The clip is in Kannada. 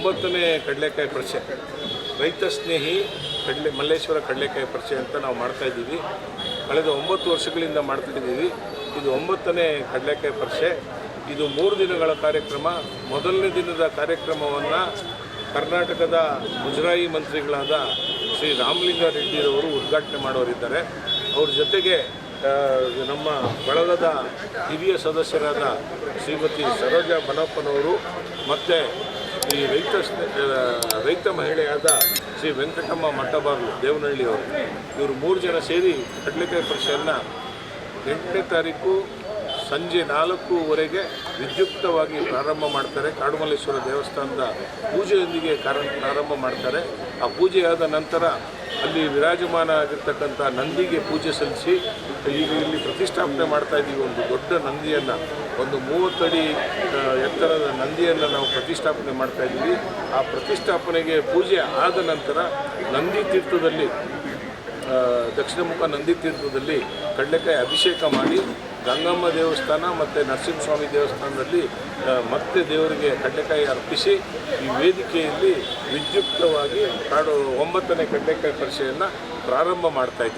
9ನೇ ಕಡಲೆಕಾಯಿ ಪರಿಷೆ, ರೈತ ಸ್ನೇಹಿ ಮಲ್ಲೇಶ್ವರ ಕಡಲೆಕಾಯಿ ಪರಿಷೆ ಅಂತ ನಾವು ಮಾಡ್ತಾಯಿದ್ದೀವಿ. ಕಳೆದ 9 ವರ್ಷಗಳಿಂದ ಮಾಡ್ತಾಯಿದ್ದೀವಿ. ಇದು 9ನೇ ಕಡಲೆಕಾಯಿ ಪರಿಷೆ. ಇದು 3 ದಿನಗಳ ಕಾರ್ಯಕ್ರಮ. ಮೊದಲನೇ ದಿನದ ಕಾರ್ಯಕ್ರಮವನ್ನು ಕರ್ನಾಟಕದ ಮುಜರಾಯಿ ಮಂತ್ರಿಗಳಾದ ಶ್ರೀ ರಾಮಲಿಂಗಾರೆಡ್ಡಿರವರು ಉದ್ಘಾಟನೆ ಮಾಡೋರಿದ್ದಾರೆ. ಅವ್ರ ಜೊತೆಗೆ ನಮ್ಮ ಬಳಗದ ಹಿರಿಯ ಸದಸ್ಯರಾದ ಶ್ರೀಮತಿ ಸರೋಜಾ ಬನಪ್ಪನವರು ಮತ್ತು ಈ ರೈತ ಮಹಿಳೆಯಾದ ಶ್ರೀ ವೆಂಕಟಮ್ಮ ಮಟ್ಟಬಾರ್ಲು ದೇವನಹಳ್ಳಿಯವರು, ಇವರು 3 ಜನ ಸೇರಿ ಕಡಲೆಕಾಯಿ ಪರಿಷೆಯನ್ನು 8ನೇ ತಾರೀಕು ಸಂಜೆ 4:00ವರೆಗೆ ವಿದ್ಯುಕ್ತವಾಗಿ ಪ್ರಾರಂಭ ಮಾಡ್ತಾರೆ. ಕಾಡುಮಲ್ಲೇಶ್ವರ ದೇವಸ್ಥಾನದ ಪೂಜೆಯೊಂದಿಗೆ ಪ್ರಾರಂಭ ಮಾಡ್ತಾರೆ. ಆ ಪೂಜೆಯಾದ ನಂತರ ಅಲ್ಲಿ ವಿರಾಜಮಾನ ಆಗಿರ್ತಕ್ಕಂಥ ನಂದಿಗೆ ಪೂಜೆ ಸಲ್ಲಿಸಿ ಈಗ ಇಲ್ಲಿ ಪ್ರತಿಷ್ಠಾಪನೆ ಮಾಡ್ತಾಯಿದ್ದೀವಿ. ಒಂದು ದೊಡ್ಡ ನಂದಿಯನ್ನು, ಒಂದು 30 ಅಡಿ ಎತ್ತರದ ನಂದಿಯನ್ನು ನಾವು ಪ್ರತಿಷ್ಠಾಪನೆ ಮಾಡ್ತಾಯಿದ್ದೀವಿ. ಆ ಪ್ರತಿಷ್ಠಾಪನೆಗೆ ಪೂಜೆ ಆದ ನಂತರ ನಂದಿ ತೀರ್ಥದಲ್ಲಿ, ದಕ್ಷಿಣ ಮುಖ ನಂದಿ ತೀರ್ಥದಲ್ಲಿ ಕಡಲೆಕಾಯಿ ಅಭಿಷೇಕ ಮಾಡಿ ಗಂಗಮ್ಮ ದೇವಸ್ಥಾನ ಮತ್ತು ನರಸಿಂಹಸ್ವಾಮಿ ದೇವಸ್ಥಾನದಲ್ಲಿ ಮತ್ತೆ ದೇವರಿಗೆ ಕಡಲೆಕಾಯಿ ಅರ್ಪಿಸಿ ಈ ವೇದಿಕೆಯಲ್ಲಿ ವಿದ್ಯುಕ್ತವಾಗಿ 9ನೇ ಕಡಲೆಕಾಯಿ ಪರಿಷೆಯನ್ನು ಪ್ರಾರಂಭ ಮಾಡ್ತಾಯಿದ್ದೀವಿ.